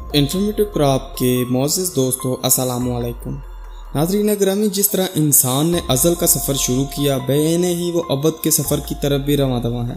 Informative کراب کے معزز دوستو السلام علیکم۔ ناظرین گرامی، جس طرح انسان نے ازل کا سفر شروع کیا، بینے ہی وہ ابد کے سفر کی طرف بھی رواں دواں ہے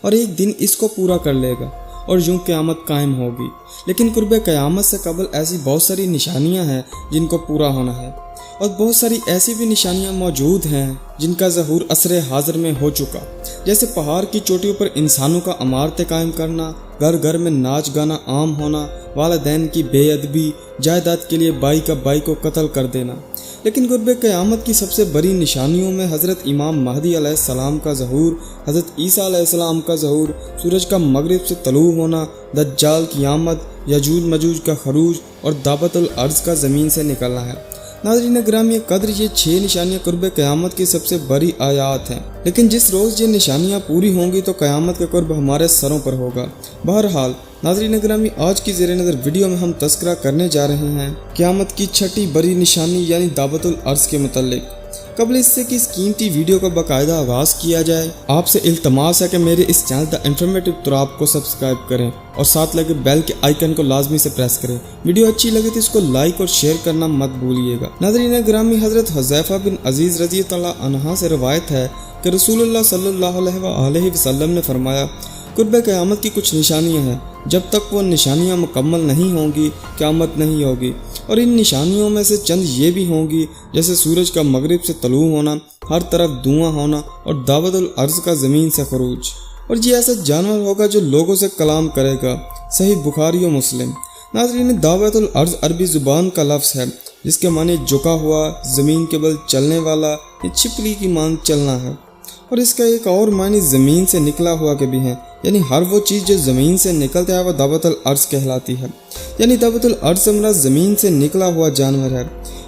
اور ایک دن اس کو پورا کر لے گا اور یوں قیامت قائم ہوگی۔ لیکن قرب قیامت سے قبل ایسی بہت ساری نشانیاں ہیں جن کو پورا ہونا ہے، اور بہت ساری ایسی بھی نشانیاں موجود ہیں جن کا ظہور عصر حاضر میں ہو چکا، جیسے پہاڑ کی چوٹیوں پر انسانوں کا عمارتیں قائم کرنا، گھر گھر میں ناچ گانا عام ہونا، والدین کی بے ادبی، جائیداد کے لیے بائی کا بائی کو قتل کر دینا۔ لیکن قرب قیامت کی سب سے بڑی نشانیوں میں حضرت امام مہدی علیہ السلام کا ظہور، حضرت عیسیٰ علیہ السلام کا ظہور، سورج کا مغرب سے طلوع ہونا، دجال کی آمد، یجوج مجوج کا خروج اور دعوت الارض کا زمین سے نکلنا ہے۔ ناظرین گرامی قدر، یہ 6 نشانیاں قرب قیامت کی سب سے بڑی آیات ہیں، لیکن جس روز یہ نشانیاں پوری ہوں گی تو قیامت کا قرب ہمارے سروں پر ہوگا۔ بہرحال ناظرین گرامی، آج کی زیر نظر ویڈیو میں ہم تذکرہ کرنے جا رہے ہیں قیامت کی 6ٹھی بڑی نشانی یعنی دعوت الارض کے متعلق۔ قبل اس سے کہ اس قیمتی ویڈیو کا باقاعدہ آغاز کیا جائے، آپ سے التماس ہے کہ میرے اس چینل دا انفارمیٹو کراب کو سبسکرائب کریں اور ساتھ لگے بیل کے آئیکن کو لازمی سے پریس کریں۔ ویڈیو اچھی لگے تو اس کو لائک اور شیئر کرنا مت بھولیے گا۔ ناظرین گرامی، حضرت حذیفہ بن عزیز رضی اللہ عنہ سے روایت ہے کہ رسول اللہ صلی اللہ علیہ وسلم نے فرمایا، قرب قیامت کی کچھ نشانیاں ہیں، جب تک وہ نشانیاں مکمل نہیں ہوں گی قیامت نہیں ہوگی، اور ان نشانیوں میں سے چند یہ بھی ہوں گی جیسے سورج کا مغرب سے طلوع ہونا، ہر طرف دھواں ہونا اور دعوت الارض کا زمین سے خروج۔ اور یہ ایسا جانور ہوگا جو لوگوں سے کلام کرے گا۔ صحیح بخاری و مسلم۔ ناظرین، دعوت الارض عربی زبان کا لفظ ہے جس کے معنی جھکا ہوا، زمین کے بل چلنے والا یا چھپلی کی مان چلنا ہے، اور اس کا ایک اور معنی زمین سے نکلا ہوا کے بھی ہیں، یعنی ہر وہ چیز جو زمین سے نکلتا ہے وہ دعوت الارض کہلاتی ہے، یعنی دعوت الارض سے مراد زمین سے نکلا ہوا جانور ہے۔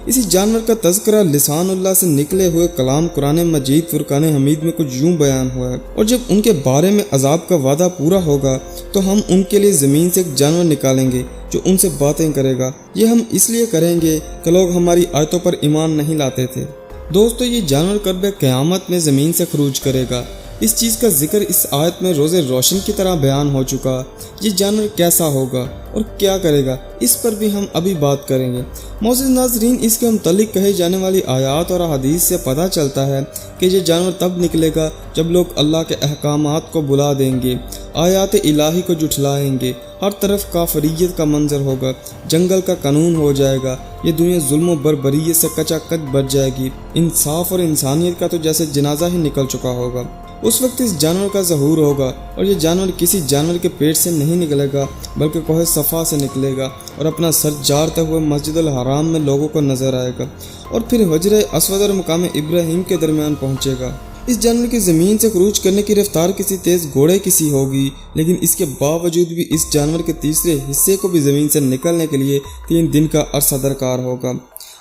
اسی جانور کا تذکرہ لسان اللہ سے نکلے ہوئے کلام قرآن مجید فرقان حمید میں کچھ یوں بیان ہوا ہے، اور جب ان کے بارے میں عذاب کا وعدہ پورا ہوگا تو ہم ان کے لیے زمین سے ایک جانور نکالیں گے جو ان سے باتیں کرے گا۔ یہ ہم اس لیے کریں گے کہ لوگ ہماری آیتوں پر ایمان نہیں لاتے تھے۔ دوستو، یہ جانور قرب قیامت میں زمین سے خروج کرے گا۔ اس چیز کا ذکر اس آیت میں روز روشن کی طرح بیان ہو چکا۔ یہ جانور کیسا ہوگا اور کیا کرے گا، اس پر بھی ہم ابھی بات کریں گے۔ معزز ناظرین، اس کے متعلق کہے جانے والی آیات اور احادیث سے پتہ چلتا ہے کہ یہ جانور تب نکلے گا جب لوگ اللہ کے احکامات کو بلا دیں گے، آیات الہی کو جھٹلائیں گے، ہر طرف کافریت کا منظر ہوگا، جنگل کا قانون ہو جائے گا، یہ دنیا ظلم و بربریت سے کچا کچ بچ جائے گی، انصاف اور انسانیت کا تو جیسے جنازہ ہی نکل چکا ہوگا۔ اس وقت اس جانور کا ظہور ہوگا، اور یہ جانور کسی جانور کے پیٹ سے نہیں نکلے گا بلکہ کوہ صفا سے نکلے گا اور اپنا سر جارتے ہوئے مسجد الحرام میں لوگوں کو نظر آئے گا، اور پھر حجر اسود اور مقام ابراہیم کے درمیان پہنچے گا۔ اس جانور کی زمین سے خروج کرنے کی رفتار کسی تیز گھوڑے کی سی ہوگی، لیکن اس کے باوجود بھی اس جانور کے تیسرے حصے کو بھی زمین سے نکلنے کے لیے 3 دن کا عرصہ درکار ہوگا۔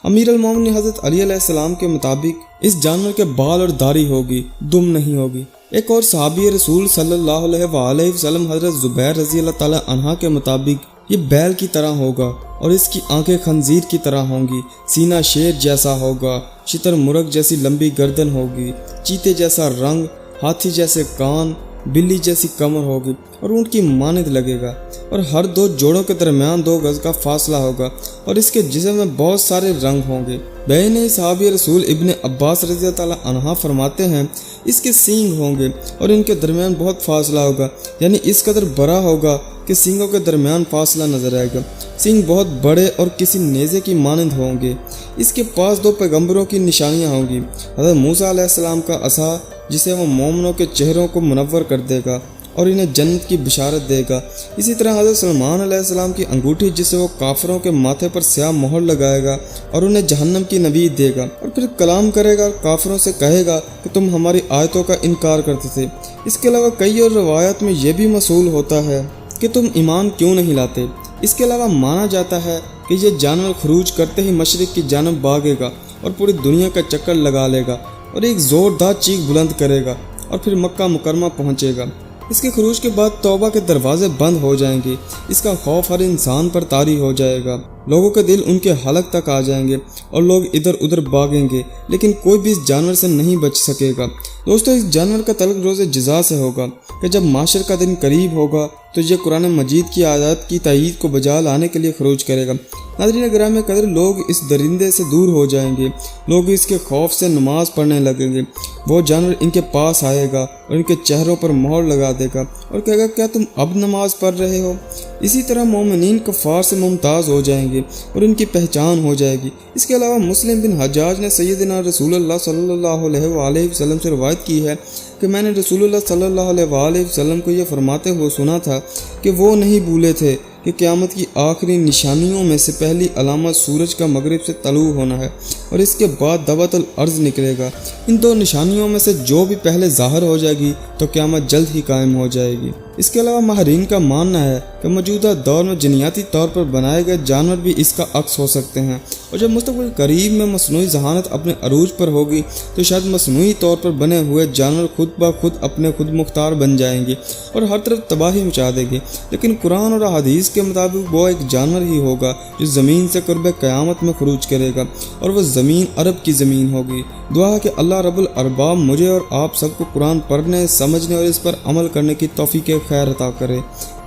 امیر المومنین حضرت علی علیہ السلام کے مطابق اس جانور کے بال اور داڑھی ہوگی، دم نہیں ہوگی۔ ایک اور صحابی رسول صلی اللہ علیہ وسلم حضرت زبیر رضی اللہ تعالی عنہ کے مطابق یہ بیل کی طرح ہوگا اور اس کی آنکھیں خنزیر کی طرح ہوں گی، سینہ شیر جیسا ہوگا، شتر مرغ جیسی لمبی گردن ہوگی، چیتے جیسا رنگ، ہاتھی جیسے کان، بلی جیسی کمر ہوگی اور اونٹ کی مانند لگے گا، اور ہر 2 جوڑوں کے درمیان 2 گز کا فاصلہ ہوگا، اور اس کے جسم میں بہت سارے رنگ ہوں گے۔ بین صحابی رسول ابن عباس رضی اللہ تعالی عنہ فرماتے ہیں، اس کے سینگ ہوں گے اور ان کے درمیان بہت فاصلہ ہوگا، یعنی اس قدر بڑا ہوگا کہ سینگوں کے درمیان فاصلہ نظر آئے گا۔ سینگ بہت بڑے اور کسی نیزے کی مانند ہوں گے۔ اس کے پاس 2 پیغمبروں کی نشانیاں ہوں گی، حضرت موسیٰ علیہ السلام کا عصا جسے وہ مومنوں کے چہروں کو منور کر دے گا اور انہیں جنت کی بشارت دے گا، اسی طرح حضرت سلمان علیہ السلام کی انگوٹھی جسے وہ کافروں کے ماتھے پر سیاہ مہر لگائے گا اور انہیں جہنم کی نوید دے گا، اور پھر کلام کرے گا اور کافروں سے کہے گا کہ تم ہماری آیتوں کا انکار کرتے تھے۔ اس کے علاوہ کئی اور روایات میں یہ بھی موصول ہوتا ہے کہ تم ایمان کیوں نہیں لاتے۔ اس کے علاوہ مانا جاتا ہے کہ یہ جانور خروج کرتے ہی مشرق کی جانب بھاگے گا اور پوری دنیا کا چکر لگا لے گا اور ایک زوردار چیخ بلند کرے گا اور پھر مکہ مکرمہ پہنچے گا۔ اس کے خروج کے بعد توبہ کے دروازے بند ہو جائیں گے، اس کا خوف ہر انسان پر طاری ہو جائے گا، لوگوں کے دل ان کے حلق تک آ جائیں گے اور لوگ ادھر ادھر بھاگیں گے، لیکن کوئی بھی اس جانور سے نہیں بچ سکے گا۔ دوستو، اس جانور کا تعلق روز جزا سے ہوگا کہ جب معاشر کا دن قریب ہوگا تو یہ قرآن مجید کی آیات کی تائید کو بجا لانے کے لیے خروج کرے گا۔ ناظرین گرامی قدر، لوگ اس درندے سے دور ہو جائیں گے، لوگ اس کے خوف سے نماز پڑھنے لگیں گے۔ وہ جانور ان کے پاس آئے گا اور ان کے چہروں پر مہر لگا دے گا اور کہے گا کیا تم اب نماز پڑھ رہے ہو؟ اسی طرح مومنین کفار سے ممتاز ہو جائیں گے اور ان کی پہچان ہو جائے گی۔ اس کے علاوہ مسلم بن حجاج نے سیدنا رسول اللہ صلی اللہ علیہ وآلہ وسلم سے روایت کی ہے کہ میں نے رسول اللہ صلی اللہ علیہ وآلہ وسلم کو یہ فرماتے ہوئے سنا تھا کہ وہ نہیں بھولے تھے کہ قیامت کی آخری نشانیوں میں سے پہلی علامت سورج کا مغرب سے طلوع ہونا ہے اور اس کے بعد دعوت الارض نکلے گا۔ ان دو نشانیوں میں سے جو بھی پہلے ظاہر ہو جائے گی تو قیامت جلد ہی قائم ہو جائے گی۔ اس کے علاوہ ماہرین کا ماننا ہے کہ موجودہ دور میں جنیاتی طور پر بنائے گئے جانور بھی اس کا عکس ہو سکتے ہیں، اور جب مستقبل قریب میں مصنوعی ذہانت اپنے عروج پر ہوگی تو شاید مصنوعی طور پر بنے ہوئے جانور خود بخود اپنے خود مختار بن جائیں گے اور ہر طرف تباہی مچا دیں گے۔ لیکن قرآن اور احادیث کے مطابق وہ ایک جانور ہی ہوگا جو زمین سے قرب قیامت میں خروج کرے گا، اور وہ زمین عرب کی زمین ہوگی۔ دعا ہے کہ اللہ رب الارباب مجھے اور آپ سب کو قرآن پڑھنے، سمجھنے اور اس پر عمل کرنے کی توفیق خیر عطا کرے،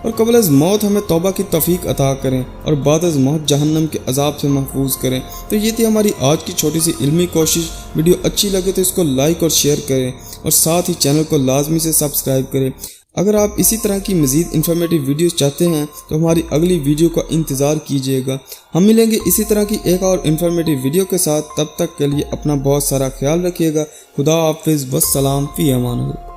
اور قبل از موت ہمیں توبہ کی توفیق عطا کریں، اور بعد از موت جہنم کے عذاب سے محفوظ کریں۔ تو یہ تھی ہماری آج کی چھوٹی سی علمی کوشش۔ ویڈیو اچھی لگے تو اس کو لائک اور شیئر کریں، اور ساتھ ہی چینل کو لازمی سے سبسکرائب کریں۔ اگر آپ اسی طرح کی مزید انفارمیٹیو ویڈیوز چاہتے ہیں تو ہماری اگلی ویڈیو کا انتظار کیجیے گا۔ ہم ملیں گے اسی طرح کی ایک اور انفارمیٹیو ویڈیو کے ساتھ۔ تب تک کے لیے اپنا بہت سارا خیال رکھیے گا۔ خدا حافظ، والسلام فی امان اللہ۔